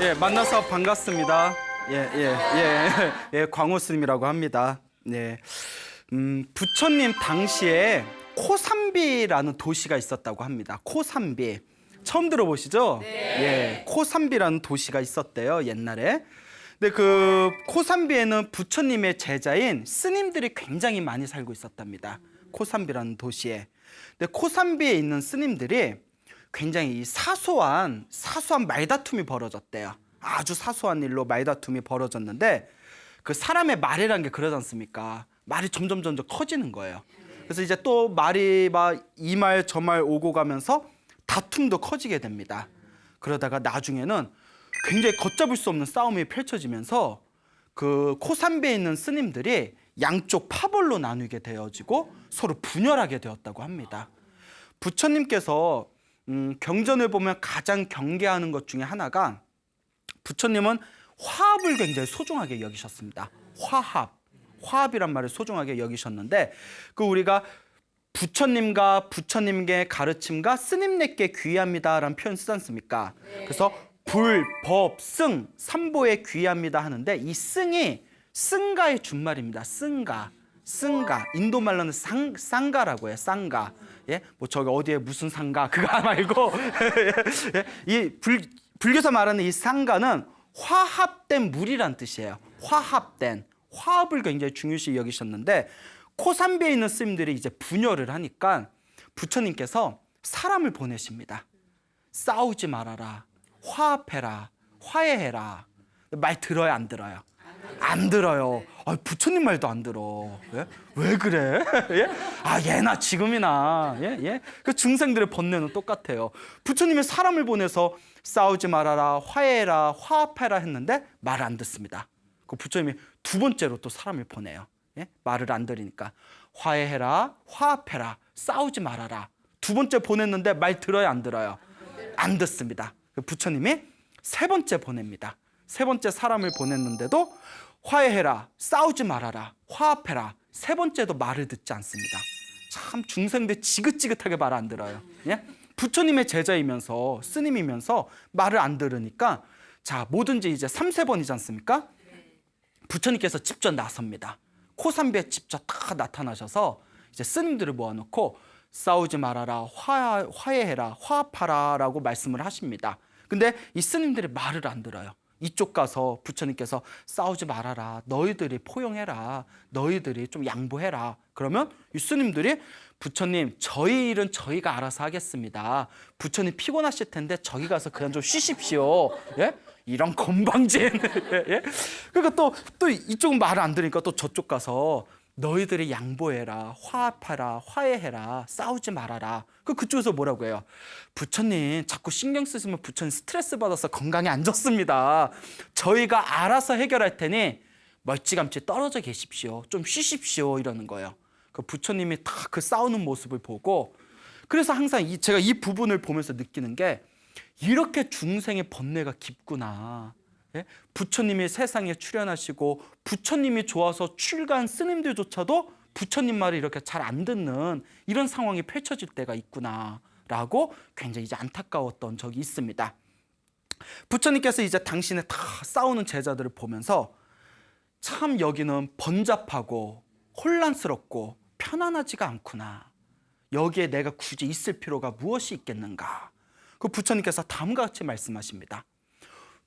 예, 만나서 반갑습니다. 광호 스님이라고 합니다. 예, 부처님 당시에 코삼비라는 도시가 있었다고 합니다. 코삼비. 처음 들어보시죠? 네. 예, 코삼비라는 도시가 있었대요, 옛날에. 근데 그 코삼비에는 부처님의 제자인 스님들이 굉장히 많이 살고 있었답니다. 코삼비라는 도시에. 근데 코삼비에 있는 스님들이 굉장히 사소한 말다툼이 벌어졌대요. 아주 사소한 일로 말다툼이 벌어졌는데 그 사람의 말이라는 게 그러지 않습니까? 말이 점점 커지는 거예요. 그래서 이제 또 말이 막 이 말 저 말 오고 가면서 다툼도 커지게 됩니다. 그러다가 나중에는 굉장히 걷잡을 수 없는 싸움이 펼쳐지면서 그 코삼비에 있는 스님들이 양쪽 파벌로 나누게 되어지고 서로 분열하게 되었다고 합니다. 부처님께서 경전을 보면 가장 경계하는 것 중에 하나가 부처님은 화합을 굉장히 소중하게 여기셨습니다. 화합이란 말을 소중하게 여기셨는데 그 우리가 부처님과 부처님의 가르침과 스님네께 귀합니다라는 표현 쓰지 않습니까? 그래서 불, 법, 승, 삼보에 귀합니다 하는데 이 승이 승가의 준말입니다. 승가. 인도 말로는 쌍가라고 해요. 쌍가. 예? 뭐 저기 어디에 무슨 상가 그거 말고 예? 이 불교에서 말하는 이 쌍가는 화합된 물이란 뜻이에요. 화합을 굉장히 중요시 여기셨는데 코삼비에 있는 스님들이 이제 분열을 하니까 부처님께서 사람을 보내십니다. 싸우지 말아라. 화합해라. 화해해라. 말 들어요, 안 들어요? 안 들어요. 부처님 말도 안 들어. 예? 왜 그래? 예? 예나 지금이나. 예? 그 중생들의 번뇌는 똑같아요. 부처님이 사람을 보내서 싸우지 말아라, 화해해라, 화합해라 했는데 말을 안 듣습니다. 그 부처님이 두 번째로 또 사람을 보내요. 예? 말을 안 들으니까 화해해라, 화합해라, 싸우지 말아라. 두 번째 보냈는데 말 들어요, 안 들어요? 안 듣습니다. 부처님이 세 번째 보냅니다. 세 번째 사람을 보냈는데도 화해해라, 싸우지 말아라, 화합해라. 세 번째도 말을 듣지 않습니다. 참 중생들 지긋지긋하게 말 안 들어요. 예? 부처님의 제자이면서 스님이면서 말을 안 들으니까 자 뭐든지 이제 3세번이지 않습니까? 부처님께서 직접 나섭니다. 코삼비에 직접 다 나타나셔서 이제 스님들을 모아놓고 싸우지 말아라, 화해해라, 화합하라 라고 말씀을 하십니다. 근데 이 스님들이 말을 안 들어요. 이쪽 가서 부처님께서 싸우지 말아라, 너희들이 포용해라, 너희들이 좀 양보해라. 그러면 이 스님들이 부처님 저희 일은 저희가 알아서 하겠습니다. 부처님 피곤하실 텐데 저기 가서 그냥 좀 쉬십시오. 예? 이런 건방진. 예? 그러니까 또 이쪽은 말을 안 들으니까 또 저쪽 가서 너희들이 양보해라, 화합하라, 화해해라, 싸우지 말아라. 그쪽에서 뭐라고 해요? 부처님 자꾸 신경 쓰시면 부처님 스트레스 받아서 건강이 안 좋습니다. 저희가 알아서 해결할 테니 멀찌감치 떨어져 계십시오. 좀 쉬십시오. 이러는 거예요. 그 부처님이 다 그 싸우는 모습을 보고 그래서 항상 제가 이 부분을 보면서 느끼는 게 이렇게 중생의 번뇌가 깊구나. 예? 부처님이 세상에 출현하시고 부처님이 좋아서 출가한 스님들조차도 부처님 말을 이렇게 잘 안 듣는 이런 상황이 펼쳐질 때가 있구나라고 굉장히 이제 안타까웠던 적이 있습니다. 부처님께서 이제 당신의 다 싸우는 제자들을 보면서 참 여기는 번잡하고 혼란스럽고 편안하지가 않구나. 여기에 내가 굳이 있을 필요가 무엇이 있겠는가. 그 부처님께서 다음과 같이 말씀하십니다.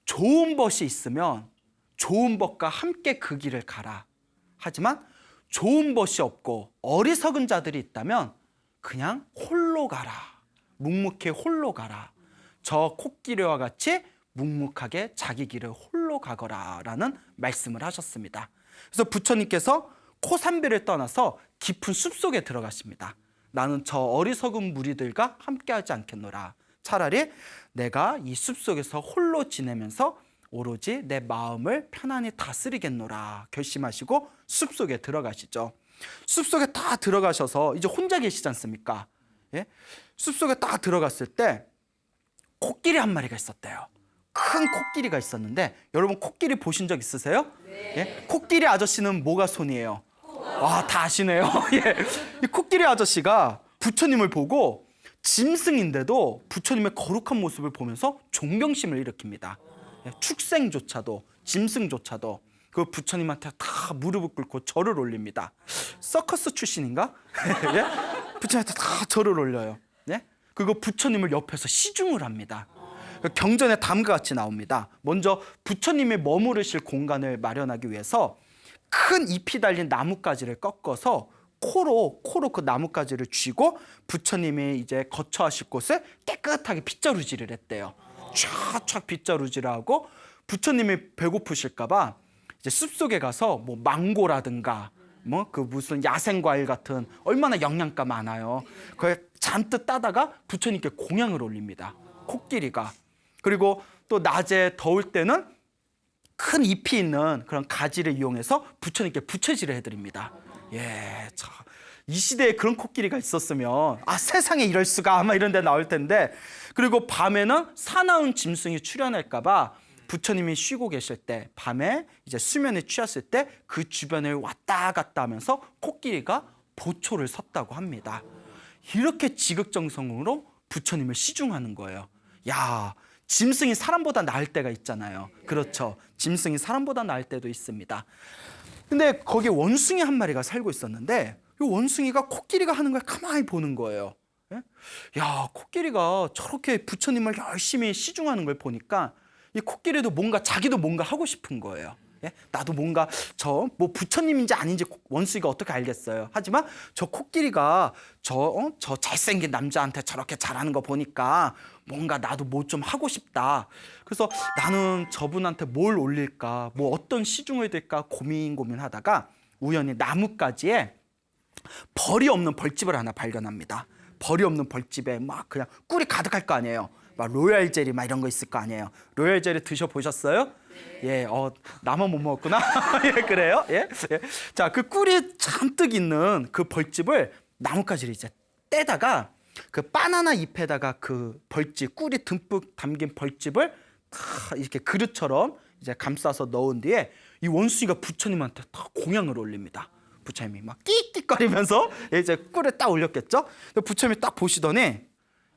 좋은 벗이 있으면 좋은 벗과 함께 그 길을 가라. 하지만 좋은 벗이 없고 어리석은 자들이 있다면 그냥 홀로 가라. 묵묵히 홀로 가라. 저 코끼리와 같이 묵묵하게 자기 길을 홀로 가거라 라는 말씀을 하셨습니다. 그래서 부처님께서 코삼비를 떠나서 깊은 숲속에 들어가십니다. 나는 저 어리석은 무리들과 함께하지 않겠노라. 차라리 내가 이 숲속에서 홀로 지내면서 오로지 내 마음을 편안히 다스리겠노라 결심하시고 숲속에 들어가시죠. 숲속에 다 들어가셔서 이제 혼자 계시지 않습니까? 예? 숲속에 딱 들어갔을 때 코끼리 한 마리가 있었대요. 큰 코끼리가 있었는데 여러분 코끼리 보신 적 있으세요? 네. 예? 코끼리 아저씨는 뭐가 손이에요? 와, 다 아시네요. 예. 이 코끼리 아저씨가 부처님을 보고 짐승인데도 부처님의 거룩한 모습을 보면서 존경심을 일으킵니다. 축생조차도, 짐승조차도 그 부처님한테 다 무릎을 꿇고 절을 올립니다. 서커스 출신인가? 예? 부처님한테 다 절을 올려요. 예? 그리고 부처님을 옆에서 시중을 합니다. 경전에 다음과 같이 나옵니다. 먼저 부처님이 머무르실 공간을 마련하기 위해서 큰 잎이 달린 나뭇가지를 꺾어서 코로 그 나뭇가지를 쥐고 부처님이 이제 거처하실 곳을 깨끗하게 빗자루질을 했대요. 촥촥 빗자루질을 하고 부처님이 배고프실까봐 이제 숲속에 가서 뭐 망고라든가 뭐 그 무슨 야생 과일 같은 얼마나 영양가 많아요. 그걸 잔뜩 따다가 부처님께 공양을 올립니다. 코끼리가. 그리고 또 낮에 더울 때는 큰 잎이 있는 그런 가지를 이용해서 부처님께 부채질을 해드립니다. 예, 이 시대에 그런 코끼리가 있었으면 세상에 이럴 수가 아마 이런 데 나올 텐데. 그리고 밤에는 사나운 짐승이 출현할까봐 부처님이 쉬고 계실 때 밤에 이제 수면에 취했을 때 그 주변을 왔다 갔다 하면서 코끼리가 보초를 섰다고 합니다. 이렇게 지극정성으로 부처님을 시중하는 거예요. 야, 짐승이 사람보다 나을 때가 있잖아요. 그렇죠. 짐승이 사람보다 나을 때도 있습니다. 근데 거기에 원숭이 한 마리가 살고 있었는데 이 원숭이가 코끼리가 하는 걸 가만히 보는 거예요. 예? 야, 코끼리가 저렇게 부처님을 열심히 시중하는 걸 보니까 이 코끼리도 자기도 뭔가 하고 싶은 거예요. 예? 나도 뭔가 뭐 부처님인지 아닌지 원숭이가 어떻게 알겠어요. 하지만 저 코끼리가 저 잘생긴 남자한테 저렇게 잘하는 거 보니까 뭔가 나도 뭐 좀 하고 싶다. 그래서 나는 저분한테 뭘 올릴까, 뭐 어떤 시중을 들까 고민하다가 우연히 나뭇가지에 벌이 없는 벌집을 하나 발견합니다. 벌이 없는 벌집에 막 그냥 꿀이 가득할 거 아니에요. 막 로얄 젤리 막 이런 거 있을 거 아니에요. 로얄 젤리 드셔보셨어요? 네. 예, 나만 못 먹었구나. 예, 그래요? 예? 예. 자, 그 꿀이 잔뜩 있는 그 벌집을 나뭇가지를 이제 떼다가 그 바나나 잎에다가 그 벌집, 꿀이 듬뿍 담긴 벌집을 다 이렇게 그릇처럼 이제 감싸서 넣은 뒤에 이 원숭이가 부처님한테 다 공양을 올립니다. 부처님이 막 끽끽거리면서 이제 꿀을 딱 올렸겠죠? 부처님이 딱 보시더니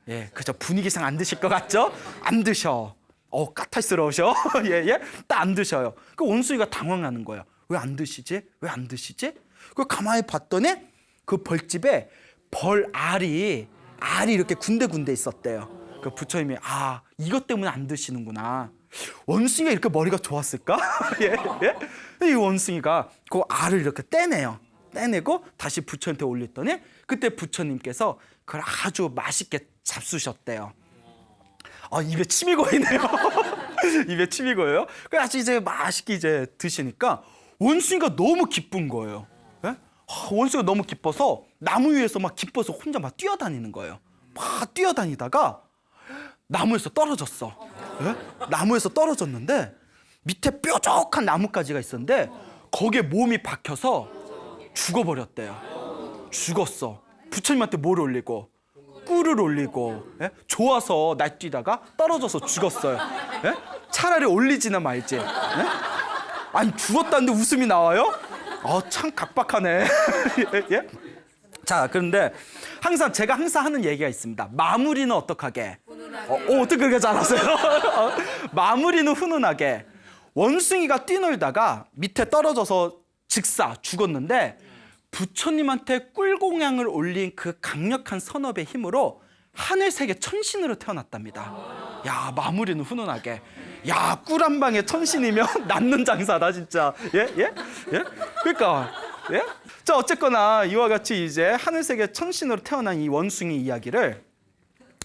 예, 그저 분위기상 안 드실 것 같죠? 안 드셔. 까탈스러우셔. 예. 딱 안 드셔요. 그 원숭이가 당황하는 거예요. 왜 안 드시지? 왜 안 드시지? 그 가만히 봤더니 그 벌집에 알이 이렇게 군데군데 있었대요. 그 부처님이 이것 때문에 안 드시는구나. 원숭이가 이렇게 머리가 좋았을까? 예. 이 원숭이가 그 알을 이렇게 떼내고 다시 부처님한테 올렸더니 그때 부처님께서 그걸 아주 맛있게 잡수셨대요. 입에 침이 고이네요. 입에 침이 고여요. 그래서 이제 맛있게 이제 드시니까 원숭이가 너무 기쁜 거예요. 예? 원숭이가 너무 기뻐서 나무 위에서 막 기뻐서 혼자 막 뛰어다니는 거예요. 막 뛰어다니다가 나무에서 떨어졌어. 예? 나무에서 떨어졌는데 밑에 뾰족한 나뭇가지가 있었는데 거기에 몸이 박혀서 죽어버렸대요. 죽었어. 부처님한테 뭘 올리고 꿀을 올리고 좋아서 날뛰다가 떨어져서 죽었어요. 예? 차라리 올리지나 말지. 예? 아니 죽었다는데 웃음이 나와요? 참 각박하네. 예? 자, 그런데 제가 항상 하는 얘기가 있습니다. 마무리는 어떡하게? 어떻게 그렇게 잘하세요? 마무리는 훈훈하게. 원숭이가 뛰놀다가 밑에 떨어져서 죽었는데 부처님한테 꿀공양을 올린 그 강력한 선업의 힘으로 하늘세계 천신으로 태어났답니다. 야, 마무리는 훈훈하게. 야, 꿀 한 방에 천신이면 낫는 장사다 진짜. 예? 그러니까 예? 자, 어쨌거나 이와 같이 이제 하늘세계 천신으로 태어난 이 원숭이 이야기를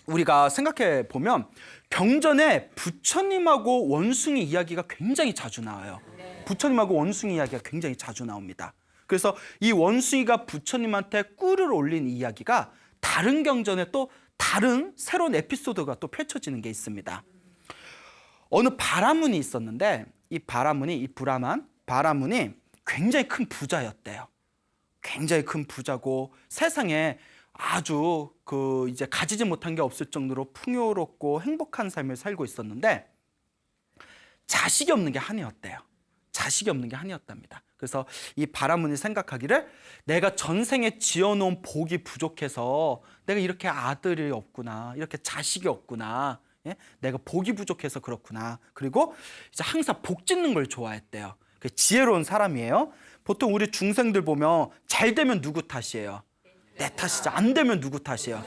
우리가 생각해 보면 경전에 부처님하고 원숭이 이야기가 굉장히 자주 나와요. 부처님하고 원숭이 이야기가 굉장히 자주 나옵니다. 그래서 이 원숭이가 부처님한테 꿀을 올린 이야기가 다른 경전에 또 다른 새로운 에피소드가 또 펼쳐지는 게 있습니다. 어느 바라문이 있었는데 이 바라문이 굉장히 큰 부자였대요. 굉장히 큰 부자고 세상에 아주 이제 가지지 못한 게 없을 정도로 풍요롭고 행복한 삶을 살고 있었는데 자식이 없는 게 한이었대요. 자식이 없는 게 한이었답니다. 그래서 이 바라문이 생각하기를 내가 전생에 지어놓은 복이 부족해서 내가 이렇게 아들이 없구나, 이렇게 자식이 없구나, 예? 내가 복이 부족해서 그렇구나. 그리고 이제 항상 복 짓는 걸 좋아했대요. 지혜로운 사람이에요. 보통 우리 중생들 보면 잘 되면 누구 탓이에요? 내 탓이죠. 안 되면 누구 탓이에요?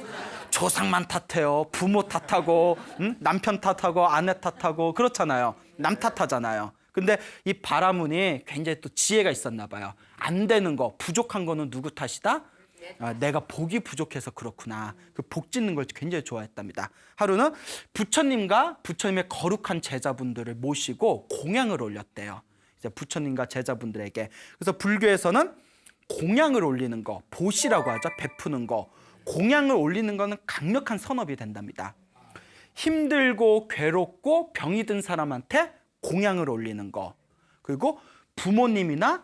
조상만 탓해요. 부모 탓하고, 남편 탓하고, 아내 탓하고 그렇잖아요. 남 탓하잖아요. 근데 이 바라문이 굉장히 또 지혜가 있었나 봐요. 안 되는 거, 부족한 거는 누구 탓이다? 내가 복이 부족해서 그렇구나. 그 복 짓는 걸 굉장히 좋아했답니다. 하루는 부처님과 부처님의 거룩한 제자분들을 모시고 공양을 올렸대요. 이제 부처님과 제자분들에게. 그래서 불교에서는 공양을 올리는 거, 보시라고 하죠. 베푸는 거. 공양을 올리는 거는 강력한 선업이 된답니다. 힘들고 괴롭고 병이 든 사람한테 공양을 올리는 거. 그리고 부모님이나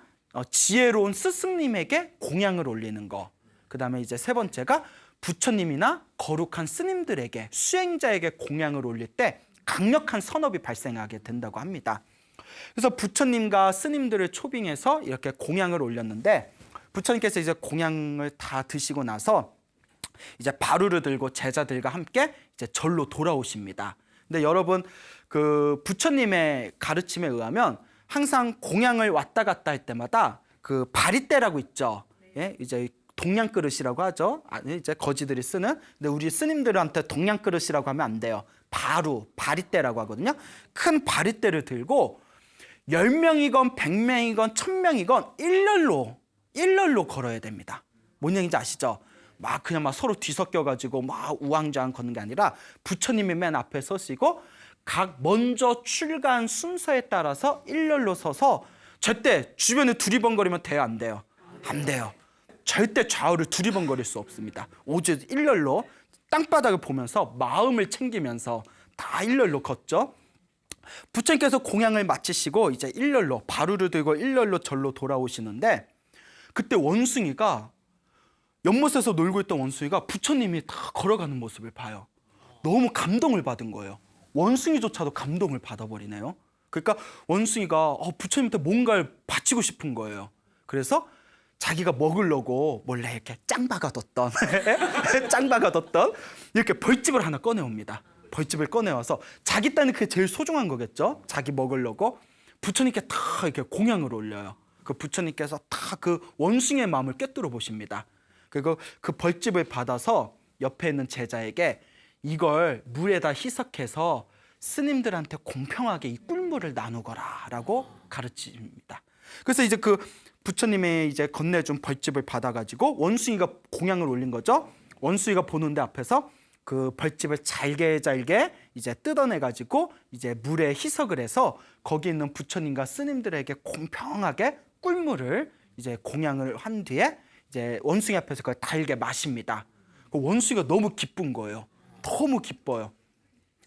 지혜로운 스승님에게 공양을 올리는 거. 그다음에 이제 세 번째가 부처님이나 거룩한 스님들에게, 수행자에게 공양을 올릴 때 강력한 선업이 발생하게 된다고 합니다. 그래서 부처님과 스님들을 초빙해서 이렇게 공양을 올렸는데, 부처님께서 이제 공양을 다 드시고 나서 이제 바루를 들고 제자들과 함께 이제 절로 돌아오십니다. 근데 여러분, 그 부처님의 가르침에 의하면 항상 공양을 왔다 갔다 할 때마다 그 바리떼라고 있죠. 예, 이제 동양 그릇이라고 하죠. 이제 거지들이 쓰는. 근데 우리 스님들한테 동양 그릇이라고 하면 안 돼요. 바리떼라고 하거든요. 큰 바리떼를 들고 10명이건 100명이건 1000명이건 일렬로 걸어야 됩니다. 뭔 얘기인지 아시죠? 그냥 서로 뒤섞여가지고 우왕좌왕 걷는 게 아니라 부처님이 맨 앞에 서시고 각 먼저 출간 순서에 따라서 일렬로 서서 절대 주변에 두리번거리면 돼요, 안 돼요? 안 돼요. 절대 좌우를 두리번거릴 수 없습니다. 오직 일렬로 땅바닥을 보면서 마음을 챙기면서 다 일렬로 걷죠. 부처님께서 공양을 마치시고 이제 일렬로 바루를 들고 일렬로 절로 돌아오시는데, 그때 원숭이가, 연못에서 놀고 있던 원숭이가 부처님이 다 걸어가는 모습을 봐요. 너무 감동을 받은 거예요. 원숭이조차도 감동을 받아버리네요. 그러니까 원숭이가 부처님한테 뭔가를 바치고 싶은 거예요. 그래서 자기가 먹으려고 몰래 이렇게 짱박아뒀던 이렇게 벌집을 하나 꺼내옵니다. 벌집을 꺼내와서 자기 딴에 그게 제일 소중한 거겠죠. 자기 먹으려고 부처님께 다 이렇게 공양을 올려요. 그 부처님께서 다 그 원숭이의 마음을 꿰뚫어 보십니다. 그리고 그 벌집을 받아서 옆에 있는 제자에게 이걸 물에다 희석해서 스님들한테 공평하게 이 꿀물을 나누거라라고 가르칩니다. 그래서 이제 그 부처님의 이제 건네준 벌집을 받아가지고 원숭이가 공양을 올린 거죠. 원숭이가 보는데 앞에서 그 벌집을 잘게 이제 뜯어내가지고 이제 물에 희석을 해서 거기 있는 부처님과 스님들에게 공평하게 꿀물을 이제 공양을 한 뒤에 이제 원숭이 앞에서 그걸 달게 마십니다. 그 원숭이가 너무 기쁜 거예요. 너무 기뻐요.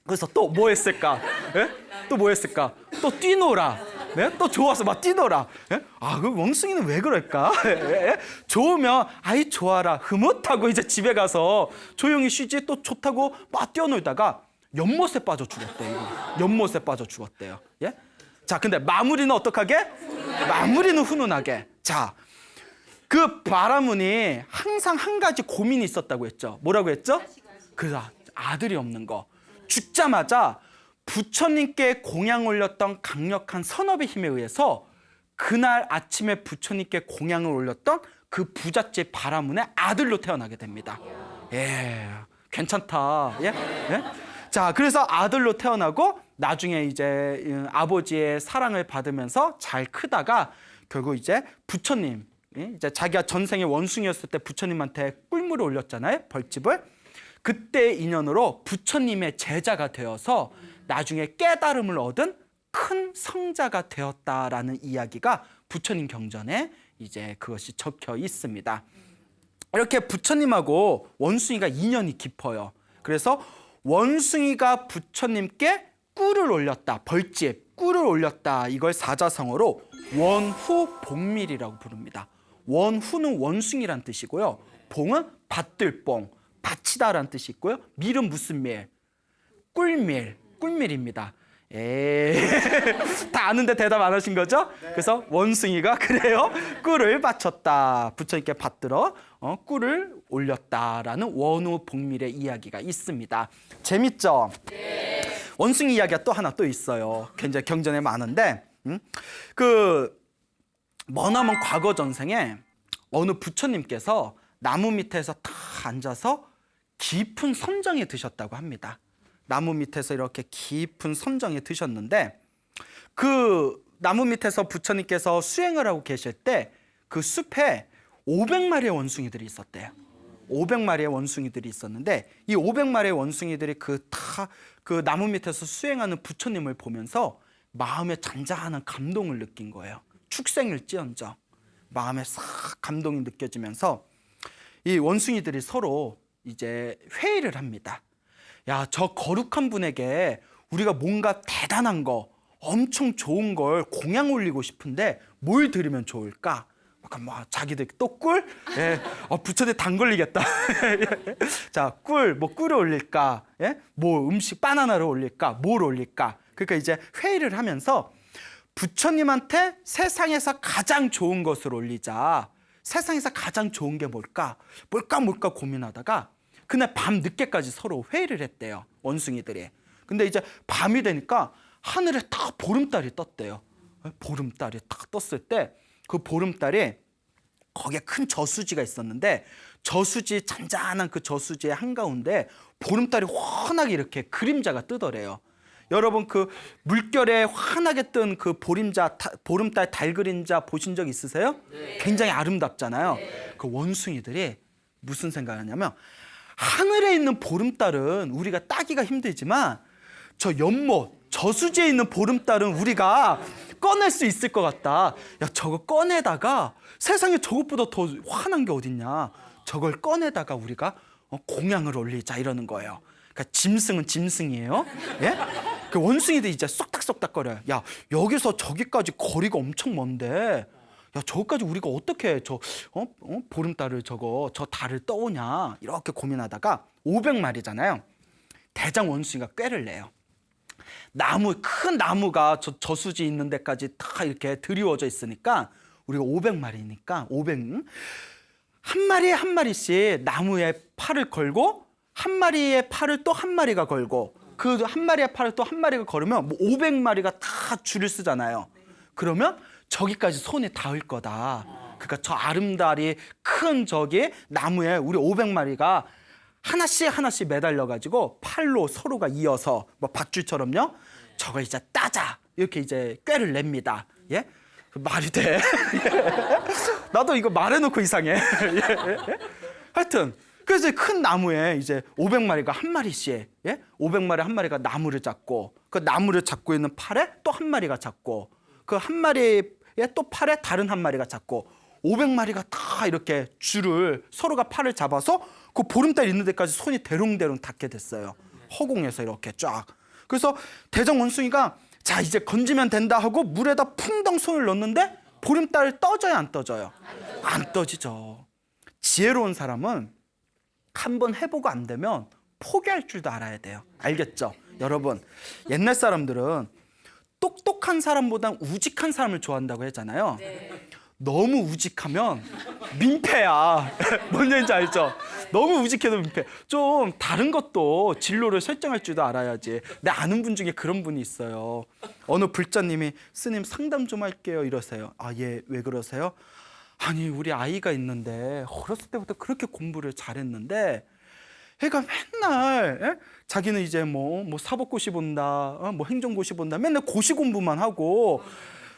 그래서 또 뭐 했을까? 예? 또 뭐 했을까? 또 뛰노라. 네? 또 좋아서 막 뛰노라. 예? 그 원숭이는 왜 그럴까? 예? 좋으면 아이 좋아라 흐뭇하고 이제 집에 가서 조용히 쉬지, 또 좋다고 막 뛰어놀다가 연못에 빠져 죽었대요. 연못에 빠져 죽었대요. 예? 자, 근데 마무리는 어떡하게? 마무리는 훈훈하게. 자, 그 바라문이 항상 한 가지 고민이 있었다고 했죠. 뭐라고 했죠? 그 아들이 없는 거. 죽자마자 부처님께 공양 올렸던 강력한 선업의 힘에 의해서 그날 아침에 부처님께 공양을 올렸던 그 부잣집 바라문의 아들로 태어나게 됩니다. 예, 괜찮다. 예? 예? 자, 그래서 아들로 태어나고 나중에 이제 아버지의 사랑을 받으면서 잘 크다가 결국 이제 부처님, 이제 자기가 전생에 원숭이였을 때 부처님한테 꿀물을 올렸잖아요, 벌집을. 그때 인연으로 부처님의 제자가 되어서 나중에 깨달음을 얻은 큰 성자가 되었다라는 이야기가 부처님 경전에 이제 그것이 적혀 있습니다. 이렇게 부처님하고 원숭이가 인연이 깊어요. 그래서 원숭이가 부처님께 꿀을 올렸다, 벌집, 꿀을 올렸다, 이걸 사자성어로 원후복밀이라고 부릅니다. 원후는 원숭이란 뜻이고요. 봉은 밭들봉, 밭이다라는 뜻이 있고요. 밀은 무슨 밀? 꿀밀입니다. 다 아는데 대답 안 하신 거죠? 네. 그래서 원숭이가 그래요. 꿀을 바쳤다. 부처님께 받들어 꿀을 올렸다라는 원후복밀의 이야기가 있습니다. 재밌죠? 네. 원숭이 이야기가 또 하나 또 있어요. 굉장히 경전에 많은데 그 머나먼 과거 전생에 어느 부처님께서 나무 밑에서 다 앉아서 깊은 선정에 드셨다고 합니다. 나무 밑에서 이렇게 깊은 선정에 드셨는데 그 나무 밑에서 부처님께서 수행을 하고 계실 때 그 숲에 500마리의 원숭이들이 있었대요. 500마리의 원숭이들이 있었는데 이 500마리의 원숭이들이 그 나무 밑에서 수행하는 부처님을 보면서 마음에 잔잔한 감동을 느낀 거예요. 축생일지언정 마음에 싹 감동이 느껴지면서 이 원숭이들이 서로 이제 회의를 합니다. 야, 저 거룩한 분에게 우리가 뭔가 대단한 거, 엄청 좋은 걸 공양 올리고 싶은데 뭘 드리면 좋을까? 약간 뭐 자기들 또 꿀? 예. 부처님 당 걸리겠다. 자, 뭐 꿀을 올릴까? 예? 뭐 음식 바나나를 올릴까? 뭘 올릴까? 그러니까 이제 회의를 하면서 부처님한테 세상에서 가장 좋은 것을 올리자. 세상에서 가장 좋은 게 뭘까 고민하다가 그날 밤 늦게까지 서로 회의를 했대요. 원숭이들이. 근데 이제 밤이 되니까 하늘에 딱 보름달이 떴대요. 보름달이 딱 떴을 때 그 보름달이 거기에 큰 저수지가 있었는데 저수지 잔잔한 그 저수지의 한가운데 보름달이 환하게 이렇게 그림자가 뜨더래요. 여러분 그 물결에 환하게 뜬 그 보름달 달 그림자 보신 적 있으세요? 네. 굉장히 아름답잖아요. 네. 그 원숭이들이 무슨 생각을 하냐면 하늘에 있는 보름달은 우리가 따기가 힘들지만 저 연못 저수지에 있는 보름달은 우리가 꺼낼 수 있을 것 같다. 야, 저거 꺼내다가 세상에 저것보다 더 환한 게 어딨냐. 저걸 꺼내다가 우리가 공양을 올리자 이러는 거예요. 그러니까 짐승은 짐승이에요. 예? 그 원숭이들이 이제 쏙닥쏙닥거려요. 야, 여기서 저기까지 거리가 엄청 먼데 야, 저기까지 우리가 어떻게 보름달을 저 달을 떠오냐 이렇게 고민하다가 500마리잖아요. 대장 원숭이가 꾀를 내요. 큰 나무가 저수지 있는 데까지 다 이렇게 드리워져 있으니까 우리가 500마리니까 한 마리에 한 마리씩 나무에 팔을 걸고 한 마리의 팔을 또 한 마리가 걸고 그 한 마리의 팔을 또 한 마리가 걸으면 뭐 500마리가 다 줄을 쓰잖아요. 그러면 저기까지 손이 닿을 거다. 그러니까 저 아름다리 큰 저기 나무에 우리 500마리가 하나씩 매달려가지고 팔로 서로가 이어서 뭐 밧줄처럼요. 저걸 이제 따자 이렇게 이제 꾀를 냅니다. 예? 말이 돼? 나도 이거 말해놓고 이상해. 하여튼 그래서 큰 나무에 이제 500마리가 한 마리씩, 예? 500마리 한 마리가 나무를 잡고 그 나무를 잡고 있는 팔에 또 한 마리가 잡고 그 한 마리의 또 팔에 다른 한 마리가 잡고 500마리가 다 이렇게 줄을 서로가 팔을 잡아서 그 보름달 있는 데까지 손이 대롱대롱 닿게 됐어요. 허공에서 이렇게 쫙. 그래서 대장 원숭이가 자 이제 건지면 된다 하고 물에다 풍덩 손을 넣는데 보름달 떠져요 안 떠져요? 안 떠지죠. 지혜로운 사람은 한번 해보고 안 되면 포기할 줄도 알아야 돼요. 알겠죠? 여러분 옛날 사람들은 똑똑한 사람보단 우직한 사람을 좋아한다고 했잖아요. 네. 너무 우직하면 민폐야. 뭔 얘기인지 알죠? 너무 우직해도 민폐. 좀 다른 것도 진로를 설정할 줄도 알아야지. 내 아는 분 중에 그런 분이 있어요. 어느 불자님이 스님 상담 좀 할게요 이러세요. 아, 예, 왜 그러세요? 아니 우리 아이가 있는데 어렸을 때부터 그렇게 공부를 잘했는데 애가 맨날 자기는 이제 뭐 사법고시 본다, 뭐 행정고시 본다 맨날 고시 공부만 하고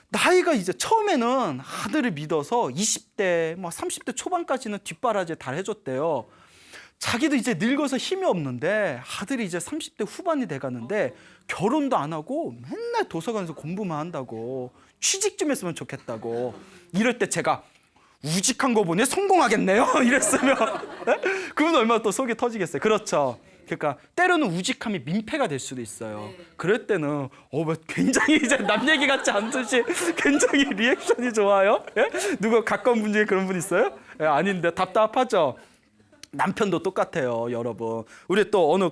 나이가 이제 처음에는 아들을 믿어서 20대, 뭐 30대 초반까지는 뒷바라지 다 해줬대요. 자기도 이제 늙어서 힘이 없는데 아들이 이제 30대 후반이 돼가는데 결혼도 안 하고 맨날 도서관에서 공부만 한다고 취직 좀 했으면 좋겠다고 이럴 때 제가 우직한 거 보니 성공하겠네요 이랬으면 그분 얼마나 또 속이 터지겠어요. 그렇죠. 그러니까 때로는 우직함이 민폐가 될 수도 있어요. 그럴 때는 뭐 굉장히 이제 남 얘기 같지 않듯이 굉장히 리액션이 좋아요. 예? 누가 가까운 분 중에 그런 분 있어요? 예, 아닌데 답답하죠. 남편도 똑같아요, 여러분. 우리 또 어느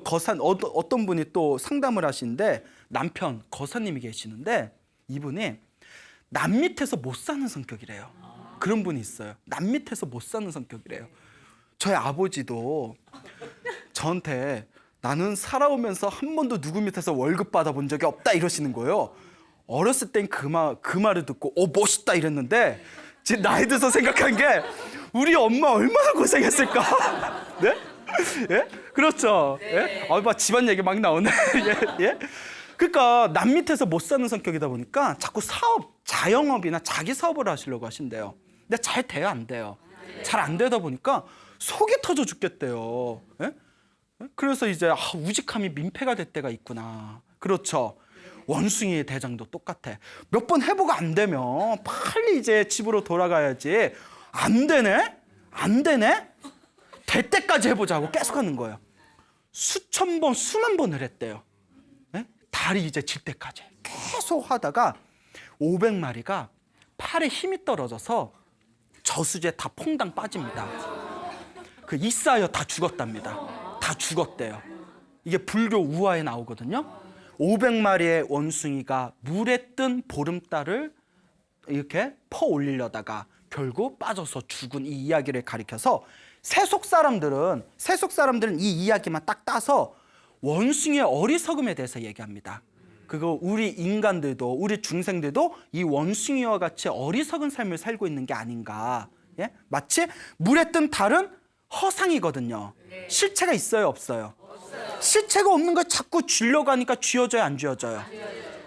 어떤 분이 또 상담을 하시는데 남편 거사님이 계시는데 이분이 남 밑에서 못 사는 성격이래요. 그런 분이 있어요. 남 밑에서 못 사는 성격이래요. 저희 아버지도 저한테 나는 살아오면서 한 번도 누구 밑에서 월급 받아본 적이 없다 이러시는 거예요. 어렸을 땐 그 말을 듣고 멋있다 이랬는데 지금 나이 들어서 생각한 게 우리 엄마 얼마나 고생했을까. 네? 예? 그렇죠. 예? 막 집안 얘기 막 나오네. 예? 예? 그러니까 남 밑에서 못 사는 성격이다 보니까 자꾸 자영업이나 자기 사업을 하시려고 하신대요. 근데 잘 돼요, 안 돼요? 잘 안 되다 보니까 속이 터져 죽겠대요. 예? 그래서 이제 우직함이 민폐가 될 때가 있구나. 그렇죠. 원숭이의 대장도 똑같아. 몇 번 해보고 안 되면 빨리 이제 집으로 돌아가야지. 안 되네? 될 때까지 해보자고 계속 하는 거예요. 수천 번, 수만 번을 했대요. 네? 다리 이제 질 때까지 계속 하다가 500마리가 팔에 힘이 떨어져서 저수지에 다 퐁당 빠집니다. 그 이싸여 다 죽었답니다. 다 죽었대요. 이게 불교 우화에 나오거든요. 500마리의 원숭이가 물에 뜬 보름달을 이렇게 퍼 올리려다가 결국 빠져서 죽은 이 이야기를 가리켜서 세속 사람들은 이 이야기만 딱 따서 원숭이의 어리석음에 대해서 얘기합니다. 그거 우리 인간들도 우리 중생들도 이 원숭이와 같이 어리석은 삶을 살고 있는 게 아닌가. 예? 마치 물에 뜬 달은 허상이거든요. 실체가 있어요, 없어요? 실체가 없는 걸 자꾸 쥐려고 하니까 쥐어져요, 안 쥐어져요?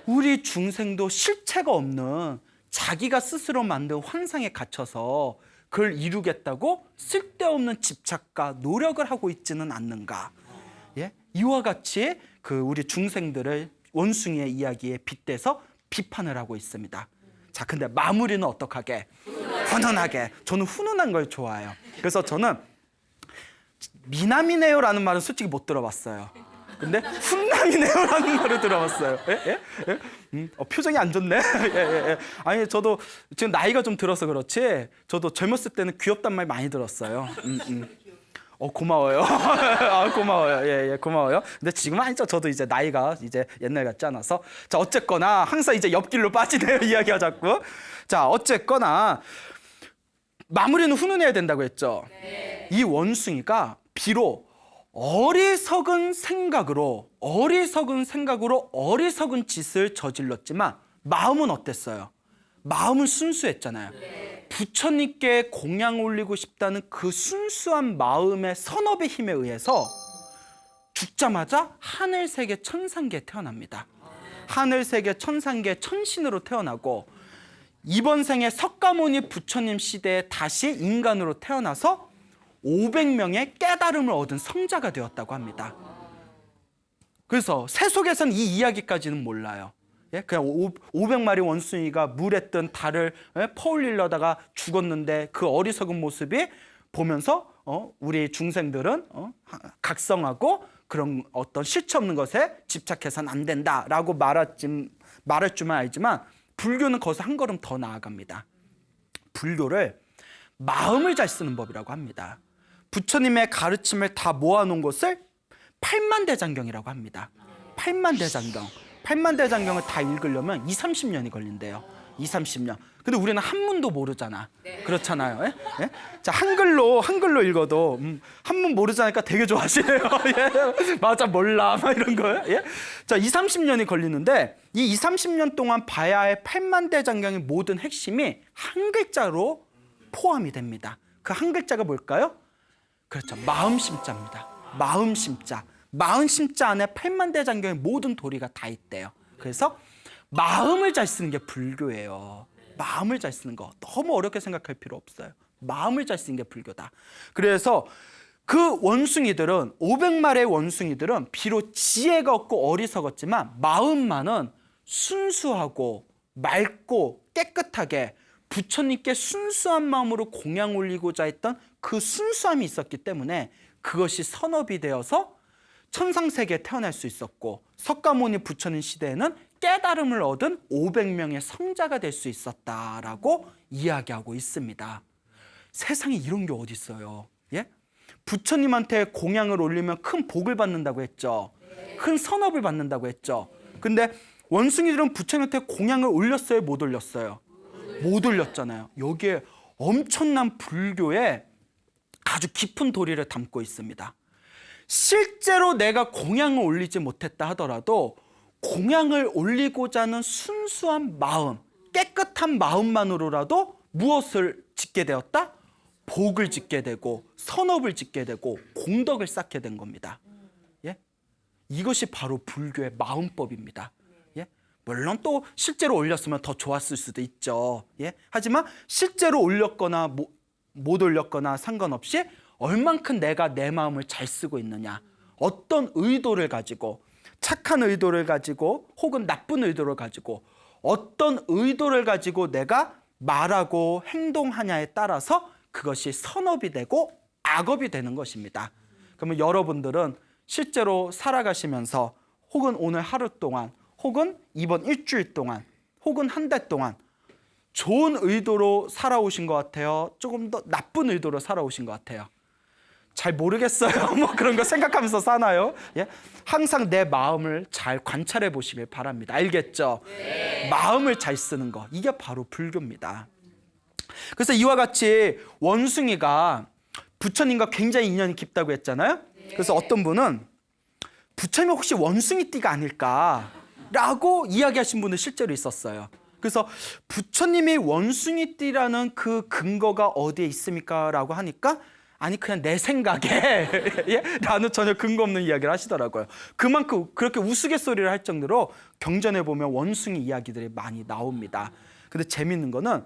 우리 중생도 실체가 없는 자기가 스스로 만든 환상에 갇혀서 그걸 이루겠다고 쓸데없는 집착과 노력을 하고 있지는 않는가. 예? 이와 같이 그 우리 중생들을 원숭이의 이야기에 빗대서 비판을 하고 있습니다. 자, 근데 마무리는 어떡하게? 훈훈하게. 저는 훈훈한 걸 좋아해요. 그래서 저는 미남이네요라는 말은 솔직히 못 들어봤어요. 근데 훈남이네요라는 말을 들어봤어요. 예? 예? 표정이 안 좋네. 예. 아니 저도 지금 나이가 좀 들어서 그렇지 저도 젊었을 때는 귀엽단 말 많이 들었어요. 고마워요. 고마워요. 예, 고마워요. 근데 지금은 아니죠. 저도 이제 나이가 이제 옛날 같지 않아서. 자, 어쨌거나 항상 이제 옆길로 빠지네요. 이야기가 자꾸. 자, 어쨌거나 마무리는 훈훈해야 된다고 했죠. 네. 이 원숭이가 비록 어리석은 생각으로 어리석은 짓을 저질렀지만 마음은 어땠어요? 마음은 순수했잖아요. 네. 부처님께 공양 올리고 싶다는 그 순수한 마음의 선업의 힘에 의해서 죽자마자 하늘세계 천상계에 태어납니다. 하늘세계 천상계 천신으로 태어나고 이번 생에 석가모니 부처님 시대에 다시 인간으로 태어나서 500명의 깨달음을 얻은 성자가 되었다고 합니다. 그래서 세속에서는 이 이야기까지는 몰라요. 예? 그냥 500마리 원숭이가 물에 뜬 달을 퍼올리려다가 죽었는데 그 어리석은 모습이 보면서 우리 중생들은 각성하고 그런 어떤 실체 없는 것에 집착해서는 안 된다라고 말할 줄만 알지만 불교는 거기서 한 걸음 더 나아갑니다. 불교를 마음을 잘 쓰는 법이라고 합니다. 부처님의 가르침을 다 모아놓은 것을 팔만대장경이라고 합니다. 팔만대장경을 다 읽으려면 20-30년이 걸린대요. 20-30년. 근데 우리는 한문도 모르잖아. 그렇잖아요. 예? 예? 자, 한글로 읽어도 한문 모르자니까 되게 좋아하시네요. 예? 맞아, 몰라. 막 이런 거예요. 예? 자, 20-30년이 걸리는데 이 20-30년 동안 봐야 할 팔만대장경의 모든 핵심이 한 글자로 포함이 됩니다. 그 한 글자가 뭘까요? 그렇죠. 마음심자입니다. 마음심자 안에 팔만대장경의 모든 도리가 다 있대요. 그래서 마음을 잘 쓰는 게 불교예요. 마음을 잘 쓰는 거 너무 어렵게 생각할 필요 없어요. 마음을 잘 쓰는 게 불교다. 그래서 그 원숭이들은 500마리의 원숭이들은 비록 지혜가 없고 어리석었지만 마음만은 순수하고 맑고 깨끗하게 부처님께 순수한 마음으로 공양 올리고자 했던 그 순수함이 있었기 때문에 그것이 선업이 되어서 천상세계에 태어날 수 있었고 석가모니 부처님 시대에는 깨달음을 얻은 500명의 성자가 될 수 있었다라고 이야기하고 있습니다. 세상에 이런 게 어디 있어요? 예? 부처님한테 공양을 올리면 큰 복을 받는다고 했죠. 큰 선업을 받는다고 했죠. 근데 원숭이들은 부처님한테 공양을 올렸어요? 못 올렸어요? 못 올렸잖아요. 여기에 엄청난 불교의 아주 깊은 도리를 담고 있습니다. 실제로 내가 공양을 올리지 못했다 하더라도 공양을 올리고자 하는 순수한 마음, 깨끗한 마음만으로라도 무엇을 짓게 되었다? 복을 짓게 되고 선업을 짓게 되고 공덕을 쌓게 된 겁니다. 예? 이것이 바로 불교의 마음법입니다. 예? 물론 또 실제로 올렸으면 더 좋았을 수도 있죠. 예? 하지만 실제로 올렸거나 못 올렸거나 상관없이 얼만큼 내가 내 마음을 잘 쓰고 있느냐, 어떤 의도를 가지고, 착한 의도를 가지고 혹은 나쁜 의도를 가지고, 어떤 의도를 가지고 내가 말하고 행동하냐에 따라서 그것이 선업이 되고 악업이 되는 것입니다. 그러면 여러분들은 실제로 살아가시면서 혹은 오늘 하루 동안 혹은 이번 일주일 동안 혹은 한 달 동안 좋은 의도로 살아오신 것 같아요? 조금 더 나쁜 의도로 살아오신 것 같아요? 잘 모르겠어요. 뭐 그런 거 생각하면서 사나요? 예? 항상 내 마음을 잘 관찰해 보시길 바랍니다. 알겠죠? 네. 마음을 잘 쓰는 거, 이게 바로 불교입니다. 그래서 이와 같이 원숭이가 부처님과 굉장히 인연이 깊다고 했잖아요. 그래서 어떤 분은 부처님이 혹시 원숭이띠가 아닐까라고 이야기하신 분은 실제로 있었어요. 그래서 부처님이 원숭이띠라는 그 근거가 어디에 있습니까? 라고 하니까 아니 그냥 내 생각에 예? 라는 전혀 근거 없는 이야기를 하시더라고요. 그만큼 그렇게 우스갯소리를 할 정도로 경전에 보면 원숭이 이야기들이 많이 나옵니다. 근데 재밌는 거는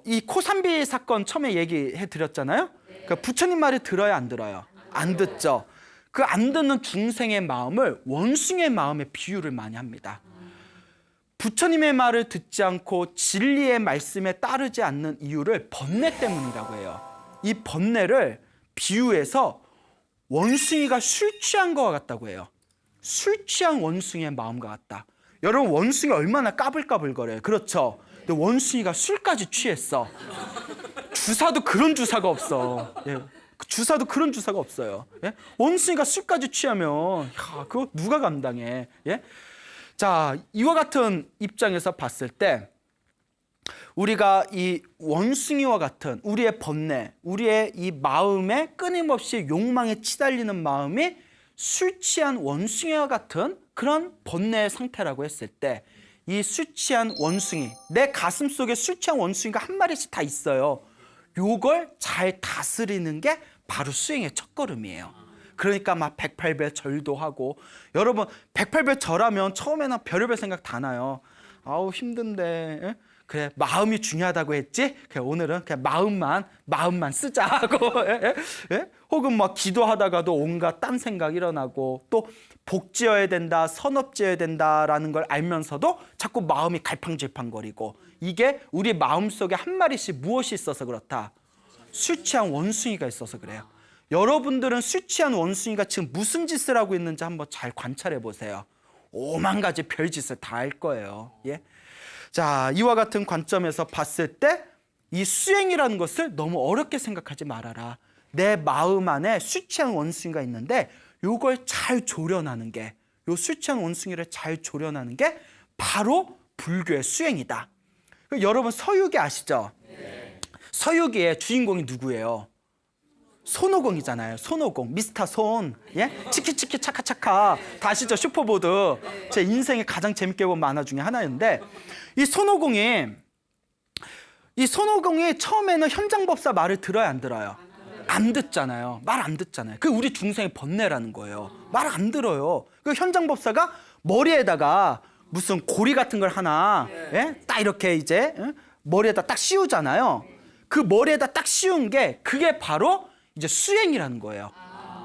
이 코삼비 사건 처음에 얘기해 드렸잖아요. 그러니까 부처님 말을 들어야 안 들어요? 안 듣죠. 그 안 듣는 중생의 마음을 원숭이의 마음에 비유를 많이 합니다. 부처님의 말을 듣지 않고 진리의 말씀에 따르지 않는 이유를 번뇌 때문이라고 해요. 이 번뇌를 비유해서 원숭이가 술 취한 것과 같다고 해요. 술 취한 원숭이의 마음과 같다. 여러분 원숭이 얼마나 까불까불거려요. 그렇죠? 근데 원숭이가 술까지 취했어. 주사도 그런 주사가 없어. 예. 주사도 그런 주사가 없어요. 예? 원숭이가 술까지 취하면 야, 그거 누가 감당해? 예? 자, 이와 같은 입장에서 봤을 때 우리가 이 원숭이와 같은 우리의 번뇌, 우리의 이 마음에 끊임없이 욕망에 치달리는 마음이 술 취한 원숭이와 같은 그런 번뇌의 상태라고 했을 때 이 술 취한 원숭이, 내 가슴 속에 술 취한 원숭이가 한 마리씩 다 있어요. 요걸 잘 다스리는 게 바로 수행의 첫걸음이에요. 그러니까 막 108배 절도 하고, 여러분 108배 절하면 처음에는 별의별 생각 다 나요. 아우 힘든데, 에? 그래 마음이 중요하다고 했지? 그래 오늘은 그냥 마음만 쓰자 하고 혹은 막 기도하다가도 온갖 딴 생각 일어나고, 또 복 지어야 된다, 선업 지어야 된다라는 걸 알면서도 자꾸 마음이 갈팡질팡거리고, 이게 우리 마음속에 한 마리씩 무엇이 있어서 그렇다? 술 취한 원숭이가 있어서 그래요. 여러분들은 술 취한 원숭이가 지금 무슨 짓을 하고 있는지 한번 잘 관찰해 보세요. 오만 가지 별짓을 다 할 거예요. 예? 자, 이와 같은 관점에서 봤을 때 이 수행이라는 것을 너무 어렵게 생각하지 말아라. 내 마음 안에 술 취한 원숭이가 있는데 요걸 잘 조련하는 게, 요 술 취한 원숭이를 잘 조련하는 게 바로 불교의 수행이다. 여러분 서유기 아시죠? 네. 서유기의 주인공이 누구예요? 손오공이잖아요. 손오공, 미스터 손, 예? 치키치키 차카차카 다 아시죠? 슈퍼보드. 제 인생에 가장 재밌게 본 만화 중에 하나였는데, 이 손오공이 처음에는 현장법사 말을 들어야 안 들어요? 안 듣잖아요. 말 안 듣잖아요. 그게 우리 중생의 번뇌라는 거예요. 말 안 들어요. 그 현장법사가 머리에다가 무슨 고리 같은 걸 하나, 예? 딱 이렇게 이제 머리에다 딱 씌우잖아요. 그 머리에다 딱 씌운 게 그게 바로 이제 수행이라는 거예요.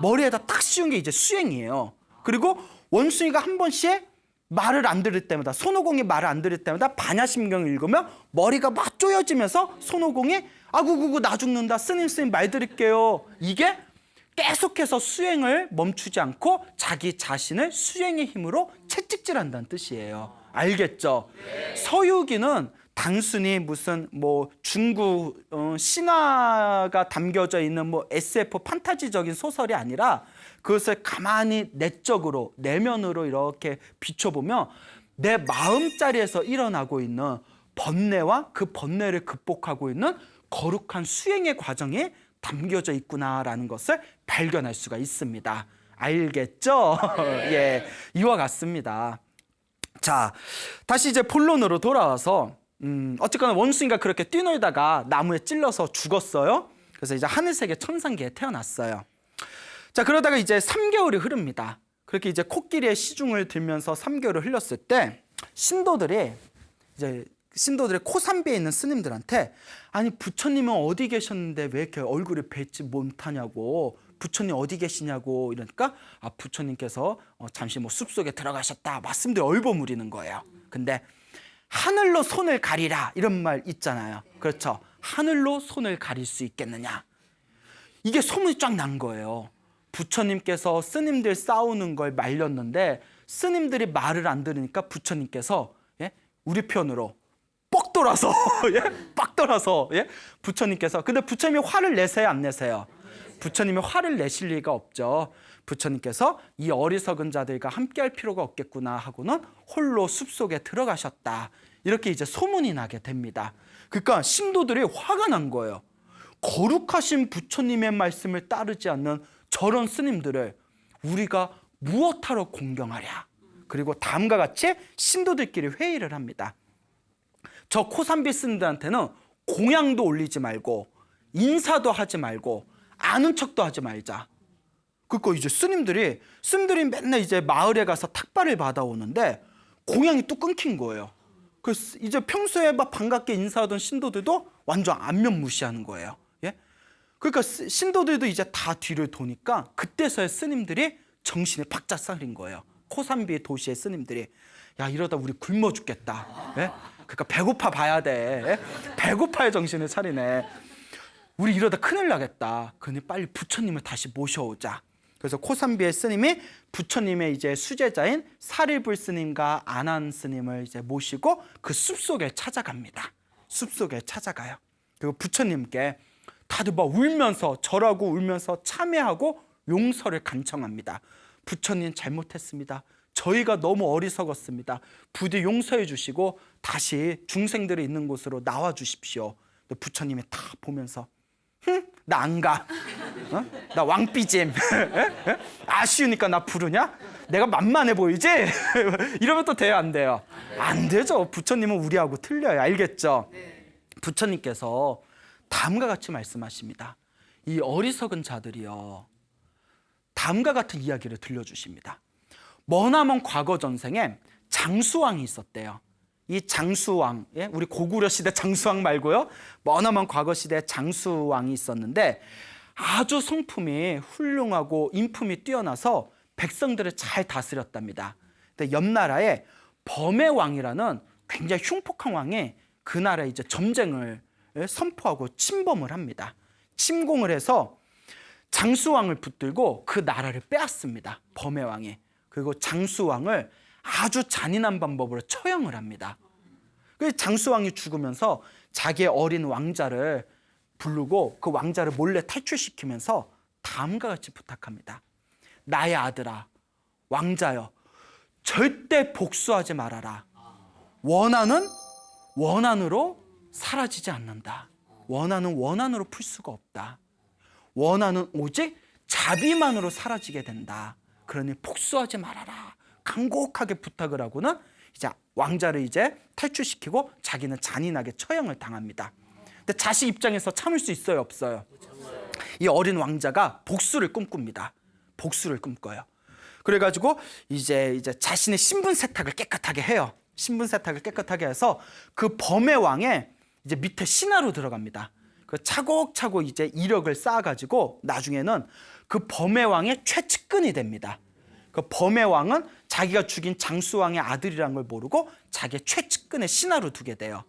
머리에다 딱 씌운 게 이제 수행이에요. 그리고 원숭이가 한 번씩 말을 안 들을 때마다, 손오공이 말을 안 들을 때마다 반야심경을 읽으면 머리가 막 쪼여지면서 손오공이 아구구구 나 죽는다, 스님 말 들을게요. 이게 계속해서 수행을 멈추지 않고 자기 자신을 수행의 힘으로 채찍질한다는 뜻이에요. 알겠죠? 서유기는 단순히 무슨 뭐 중국 신화가 담겨져 있는 뭐 SF 판타지적인 소설이 아니라, 그것을 가만히 내적으로, 내면으로 이렇게 비춰보면 내 마음자리에서 일어나고 있는 번뇌와 그 번뇌를 극복하고 있는 거룩한 수행의 과정이 담겨져 있구나라는 것을 발견할 수가 있습니다. 알겠죠? 예, 이와 같습니다. 자, 다시 이제 본론으로 돌아와서 어쨌거나 원숭이가 그렇게 뛰놀다가 나무에 찔러서 죽었어요. 그래서 이제 하늘색의 천상계에 태어났어요. 자, 그러다가 이제 3개월이 흐릅니다. 그렇게 이제 코끼리의 시중을 들면서 3개월을 흘렸을 때 신도들의 코산비에 있는 스님들한테 아니 부처님은 어디 계셨는데 왜 이렇게 얼굴이 뵙지 못하냐고, 부처님 어디 계시냐고 이러니까 부처님께서 잠시 뭐 숲속에 들어가셨다 말씀들이 얼버무리는 거예요. 근데 하늘로 손을 가리라 이런 말 있잖아요. 그렇죠? 하늘로 손을 가릴 수 있겠느냐, 이게 소문이 쫙 난 거예요. 부처님께서 스님들 싸우는 걸 말렸는데 스님들이 말을 안 들으니까 부처님께서 우리 편으로 뻑 돌아서 빡 돌아서 부처님께서, 근데 부처님이 화를 내세요 안 내세요? 부처님이 화를 내실 리가 없죠. 부처님께서 이 어리석은 자들과 함께할 필요가 없겠구나 하고는 홀로 숲속에 들어가셨다, 이렇게 이제 소문이 나게 됩니다. 그러니까 신도들이 화가 난 거예요. 거룩하신 부처님의 말씀을 따르지 않는 저런 스님들을 우리가 무엇하러 공경하랴. 그리고 다음과 같이 신도들끼리 회의를 합니다. 저 코산비 스님들한테는 공양도 올리지 말고 인사도 하지 말고 아는 척도 하지 말자. 그러니까 이제 스님들이 맨날 이제 마을에 가서 탁발을 받아오는데 공양이 또 끊긴 거예요. 그래서 이제 평소에 막 반갑게 인사하던 신도들도 완전 안면 무시하는 거예요. 그러니까 신도들도 이제 다 뒤를 도니까 그때서야 스님들이 정신에 바짝 차린 거예요. 코산비 도시의 스님들이 야, 이러다 우리 굶어 죽겠다. 그러니까 배고파 봐야 돼. 배고파야 정신을 차리네. 우리 이러다 큰일 나겠다. 그러니 빨리 부처님을 다시 모셔오자. 그래서 코산비의 스님이 부처님의 이제 수제자인 사리불 스님과 아난 스님을 이제 모시고 그 숲속에 찾아갑니다. 숲속에 찾아가요. 그리고 부처님께 다들 막 울면서 절하고 울면서 참회하고 용서를 간청합니다. 부처님 잘못했습니다. 저희가 너무 어리석었습니다. 부디 용서해 주시고 다시 중생들이 있는 곳으로 나와 주십시오. 부처님이 다 보면서 나 안 가. 나 왕삐짐. 아쉬우니까 나 부르냐? 내가 만만해 보이지? 이러면 또 돼요 안 돼요? 안 되죠. 부처님은 우리하고 틀려요. 알겠죠? 부처님께서 다음과 같이 말씀하십니다. 이 어리석은 자들이요, 다음과 같은 이야기를 들려주십니다. 머나먼 과거 전생에 장수왕이 있었대요. 이 장수왕, 우리 고구려 시대 장수왕 말고요, 머나먼 과거 시대 장수왕이 있었는데 아주 성품이 훌륭하고 인품이 뛰어나서 백성들을 잘 다스렸답니다. 근데 옆 나라에 범해왕이라는 굉장히 흉폭한 왕이 그 나라에 이제 점쟁을 선포하고 침범을 합니다. 침공을 해서 장수왕을 붙들고 그 나라를 빼앗습니다. 범해왕이. 그리고 장수왕을 아주 잔인한 방법으로 처형을 합니다. 그래서 장수왕이 죽으면서 자기의 어린 왕자를 부르고 그 왕자를 몰래 탈출시키면서 다음과 같이 부탁합니다. 나의 아들아, 왕자여, 절대 복수하지 말아라. 원한은 원한으로 사라지지 않는다. 원한은 원한으로 풀 수가 없다. 원한은 오직 자비만으로 사라지게 된다. 그러니 복수하지 말아라. 간곡하게 부탁을 하고는 이제 왕자를 이제 탈출시키고 자기는 잔인하게 처형을 당합니다. 근데 자식 입장에서 참을 수 있어요, 없어요? 이 어린 왕자가 복수를 꿈꿉니다. 복수를 꿈꿔요. 그래가지고 이제 자신의 신분 세탁을 깨끗하게 해요. 신분 세탁을 깨끗하게 해서 그 범의 왕의 이제 밑에 신하로 들어갑니다. 그 차곡차곡 이제 이력을 쌓아가지고 나중에는 그 범의 왕의 최측근이 됩니다. 그 범의 왕은 자기가 죽인 장수왕의 아들이라는 걸 모르고 자기의 최측근의 신하로 두게 돼요.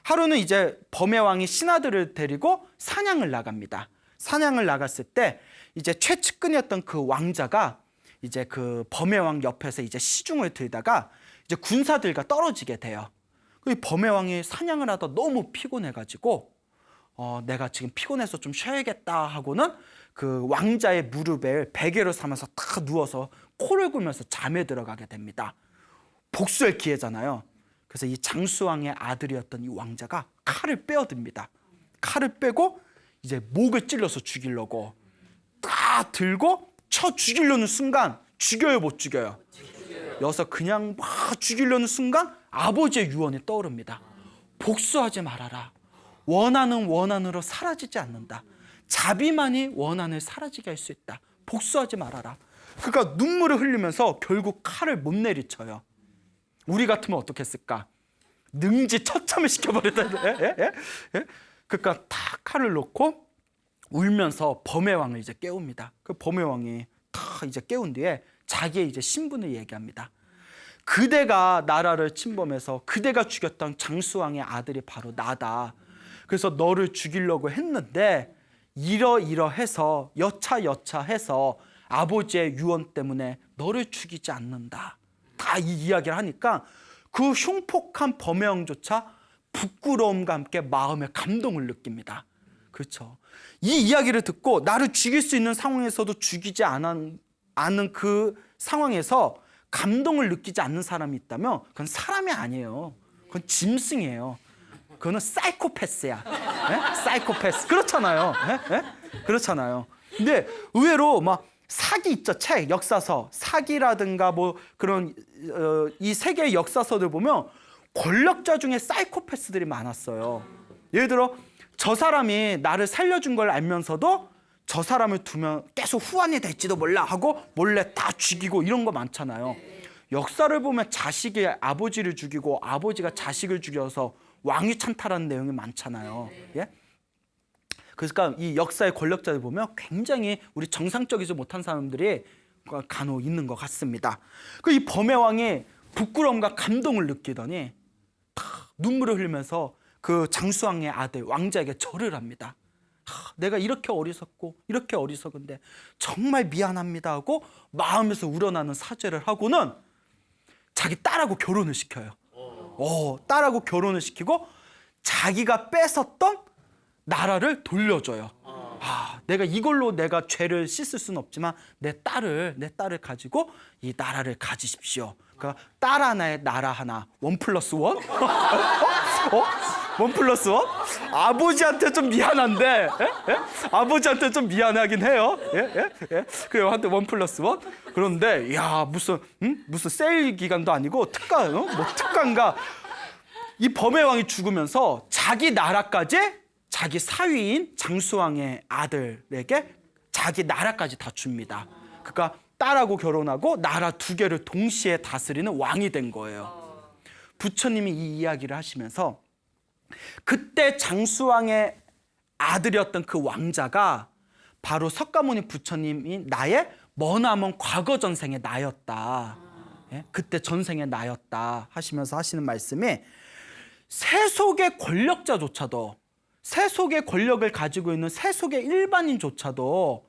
하루는 이제 범의 왕이 신하들을 데리고 사냥을 나갑니다. 사냥을 나갔을 때 이제 최측근이었던 그 왕자가 이제 그 범의 왕 옆에서 이제 시중을 들다가 이제 군사들과 떨어지게 돼요. 그 범의 왕이 사냥을 하다 너무 피곤해가지고 내가 지금 피곤해서 좀 쉬어야겠다 하고는 그 왕자의 무릎에 베개로 삼아서 탁 누워서 코를 골면서 잠에 들어가게 됩니다. 복수할 기회잖아요. 그래서 이 장수왕의 아들이었던 이 왕자가 칼을 빼어듭니다. 칼을 빼고 이제 목을 찔러서 죽이려고 딱 들고 쳐 죽이려는 순간 죽여요, 못 죽여요? 여기서 그냥 막 죽이려는 순간 아버지의 유언이 떠오릅니다. 복수하지 말아라. 원한은 원한으로 사라지지 않는다. 자비만이 원한을 사라지게 할 수 있다. 복수하지 말아라. 그러니까 눈물을 흘리면서 결국 칼을 못 내리쳐요. 우리 같으면 어떻게 했을까? 능지 처참을 시켜버렸다. 그러니까 탁 칼을 놓고 울면서 범의 왕을 이제 깨웁니다. 그 범의 왕이 탁 이제 깨운 뒤에 자기의 이제 신분을 얘기합니다. 그대가 나라를 침범해서 그대가 죽였던 장수왕의 아들이 바로 나다. 그래서 너를 죽이려고 했는데 이러이러해서 여차여차해서 아버지의 유언 때문에 너를 죽이지 않는다. 다 이 이야기를 하니까 그 흉폭한 범의 왕조차 부끄러움과 함께 마음의 감동을 느낍니다. 그렇죠. 이 이야기를 듣고 나를 죽일 수 있는 상황에서도 죽이지 않은 그 상황에서 감동을 느끼지 않는 사람이 있다면 그건 사람이 아니에요. 그건 짐승이에요. 그거는 사이코패스야. 네? 사이코패스. 그렇잖아요. 네? 네? 그렇잖아요. 근데 의외로 막 사기 있죠. 책, 역사서. 사기라든가 뭐 그런 이 세계의 역사서들 보면 권력자 중에 사이코패스들이 많았어요. 예를 들어 저 사람이 나를 살려준 걸 알면서도 저 사람을 두면 계속 후환이 될지도 몰라 하고 몰래 다 죽이고 이런 거 많잖아요. 역사를 보면 자식이 아버지를 죽이고 아버지가 자식을 죽여서 왕위 찬탈하는 내용이 많잖아요. 예? 그러니까 이 역사의 권력자들 보면 굉장히 우리 정상적이지 못한 사람들이 간혹 있는 것 같습니다. 이 범의 왕이 부끄러움과 감동을 느끼더니 눈물을 흘리면서 그 장수왕의 아들 왕자에게 절을 합니다. 내가 이렇게 어리석고 이렇게 어리석은데 정말 미안합니다 하고 마음에서 우러나는 사죄를 하고는 자기 딸하고 결혼을 시켜요. 딸하고 결혼을 시키고 자기가 뺏었던 나라를 돌려줘요. 내가 이걸로 내가 죄를 씻을 수는 없지만 내 딸을 가지고 이 나라를 가지십시오. 그러니까 딸 하나에 나라 하나. 1+1? 1+1? 아버지한테 좀 미안한데, 예? 아버지한테 좀 미안하긴 해요. 그래요, 한테 1+1. 그런데, 야, 무슨 세일 기간도 아니고 뭐 특가인가. 이 범의 왕이 죽으면서 자기 나라까지 자기 사위인 장수왕의 아들에게 자기 나라까지 다 줍니다. 그러니까 딸하고 결혼하고 나라 2개를 동시에 다스리는 왕이 된 거예요. 부처님이 이 이야기를 하시면서 그때 장수왕의 아들이었던 그 왕자가 바로 석가모니 부처님이 나의 머나먼 과거 전생의 나였다. 그때 전생의 나였다 하시면서 하시는 말씀이 세속의 권력자조차도 세속의 권력을 가지고 있는 세속의 일반인조차도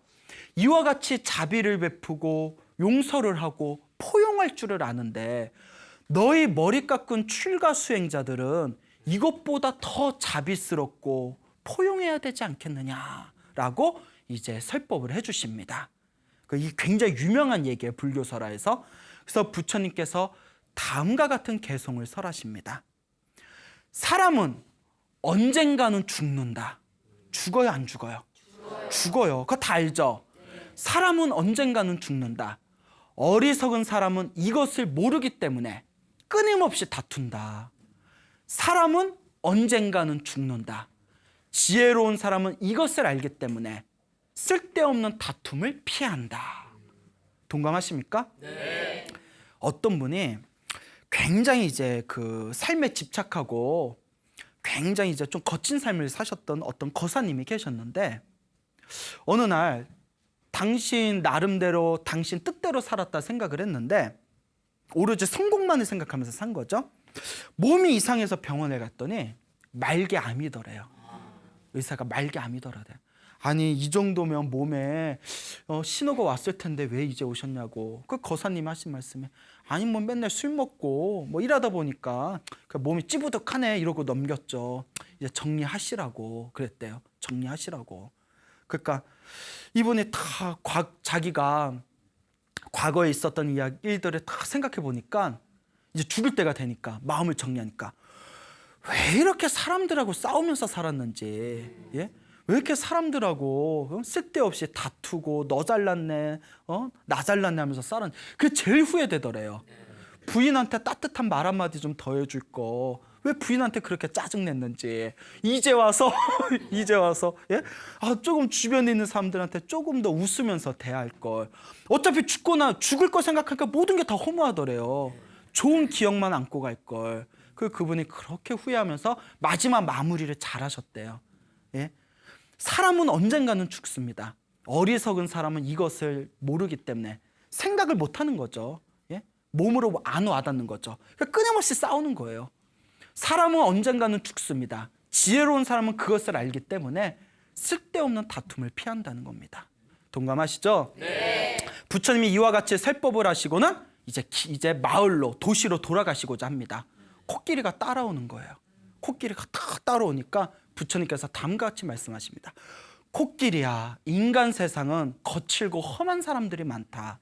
이와 같이 자비를 베푸고 용서를 하고 포용할 줄을 아는데 너희 머리 깎은 출가 수행자들은 이것보다 더 자비스럽고 포용해야 되지 않겠느냐라고 이제 설법을 해주십니다. 이 굉장히 유명한 얘기예요, 불교설화에서. 그래서 부처님께서 다음과 같은 개송을 설하십니다. 사람은 언젠가는 죽는다. 죽어요, 안 죽어요? 죽어요. 그거 다 알죠? 사람은 언젠가는 죽는다. 어리석은 사람은 이것을 모르기 때문에 끊임없이 다툰다. 사람은 언젠가는 죽는다. 지혜로운 사람은 이것을 알기 때문에 쓸데없는 다툼을 피한다. 동감하십니까? 네. 어떤 분이 굉장히 이제 그 삶에 집착하고 굉장히 이제 좀 거친 삶을 사셨던 어떤 거사님이 계셨는데 어느 날 당신 나름대로 당신 뜻대로 살았다 생각을 했는데 오로지 성공만을 생각하면서 산 거죠. 몸이 이상해서 병원에 갔더니 말기암이더래요. 의사가 말기암이더래. 아니 이 정도면 몸에 신호가 왔을 텐데 왜 이제 오셨냐고. 그 거사님이 하신 말씀에 아니 뭐 맨날 술 먹고 뭐 이러다 보니까 몸이 찌부득하네 이러고 넘겼죠. 이제 정리하시라고 그랬대요. 정리하시라고. 그러니까 이분이 다 자기가 과거에 있었던 일들을 다 생각해 보니까 이제 죽을 때가 되니까 마음을 정리하니까 왜 이렇게 사람들하고 싸우면서 살았는지, 예? 왜 이렇게 사람들하고 쓸데없이 다투고 너 잘났네, 나 잘났네 하면서 싸는 그게 제일 후회되더래요. 부인한테 따뜻한 말 한마디 좀 더 해줄 거. 왜 부인한테 그렇게 짜증냈는지 이제 와서 예? 조금 주변에 있는 사람들한테 조금 더 웃으면서 대할 걸. 어차피 죽거나 죽을 거 생각하니까 모든 게 다 허무하더래요. 좋은 기억만 안고 갈 걸. 그분이 그렇게 후회하면서 마지막 마무리를 잘하셨대요. 예? 사람은 언젠가는 죽습니다. 어리석은 사람은 이것을 모르기 때문에 생각을 못하는 거죠. 예? 몸으로 안 와닿는 거죠. 그러니까 끊임없이 싸우는 거예요. 사람은 언젠가는 죽습니다. 지혜로운 사람은 그것을 알기 때문에 쓸데없는 다툼을 피한다는 겁니다. 동감하시죠? 네. 부처님이 이와 같이 설법을 하시고는 이제 마을로 도시로 돌아가시고자 합니다. 코끼리가 따라오는 거예요. 코끼리가 딱 따라오니까 부처님께서 다음과 같이 말씀하십니다. 코끼리야, 인간 세상은 거칠고 험한 사람들이 많다.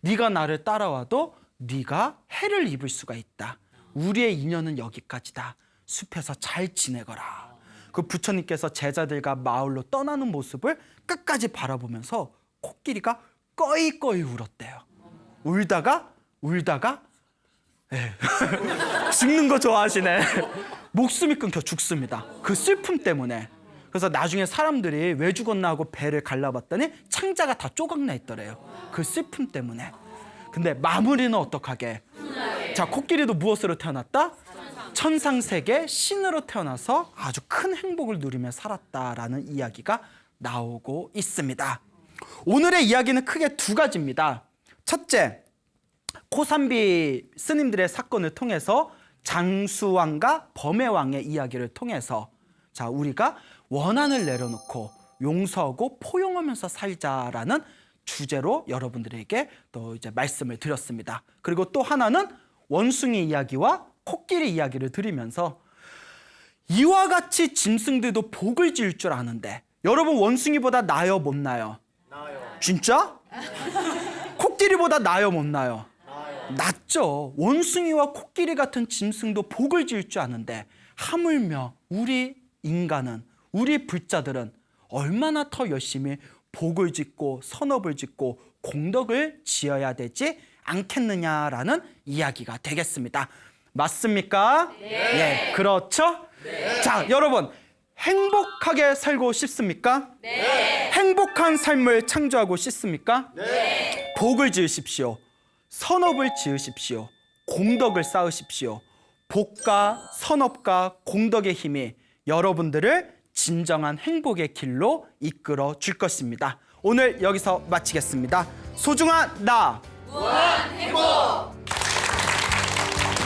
네가 나를 따라와도 네가 해를 입을 수가 있다. 우리의 인연은 여기까지다. 숲에서 잘 지내거라. 그 부처님께서 제자들과 마을로 떠나는 모습을 끝까지 바라보면서 코끼리가 꺼이꺼이 울었대요. 울다가 죽는 거 좋아하시네. 목숨이 끊겨 죽습니다. 그 슬픔 때문에. 그래서 나중에 사람들이 왜 죽었나 하고 배를 갈라봤더니 창자가 다 조각나 있더래요. 그 슬픔 때문에. 근데 마무리는 어떡하게? 자, 코끼리도 무엇으로 태어났다? 천상세계 신으로 태어나서 아주 큰 행복을 누리며 살았다라는 이야기가 나오고 있습니다. 오늘의 이야기는 크게 두 가지입니다. 첫째, 코삼비 스님들의 사건을 통해서 장수왕과 범해왕의 이야기를 통해서 자, 우리가 원한을 내려놓고 용서하고 포용하면서 살자라는 주제로 여러분들에게 또 이제 말씀을 드렸습니다. 그리고 또 하나는 원숭이 이야기와 코끼리 이야기를 드리면서 이와 같이 짐승들도 복을 지을 줄 아는데 여러분 원숭이보다 나요 못 나요? 나요. 진짜? 코끼리보다 나요 못 나요? 낫죠. 원숭이와 코끼리 같은 짐승도 복을 지을 줄 아는데 하물며 우리 인간은, 우리 불자들은 얼마나 더 열심히 복을 짓고 선업을 짓고 공덕을 지어야 되지 않겠느냐라는 이야기가 되겠습니다. 맞습니까? 네. 예, 그렇죠? 네. 자, 여러분 행복하게 살고 싶습니까? 네. 행복한 삶을 창조하고 싶습니까? 네. 복을 지으십시오. 선업을 지으십시오. 공덕을 쌓으십시오. 복과 선업과 공덕의 힘이 여러분들을 진정한 행복의 길로 이끌어 줄 것입니다. 오늘 여기서 마치겠습니다. 소중한 나 무한 행복.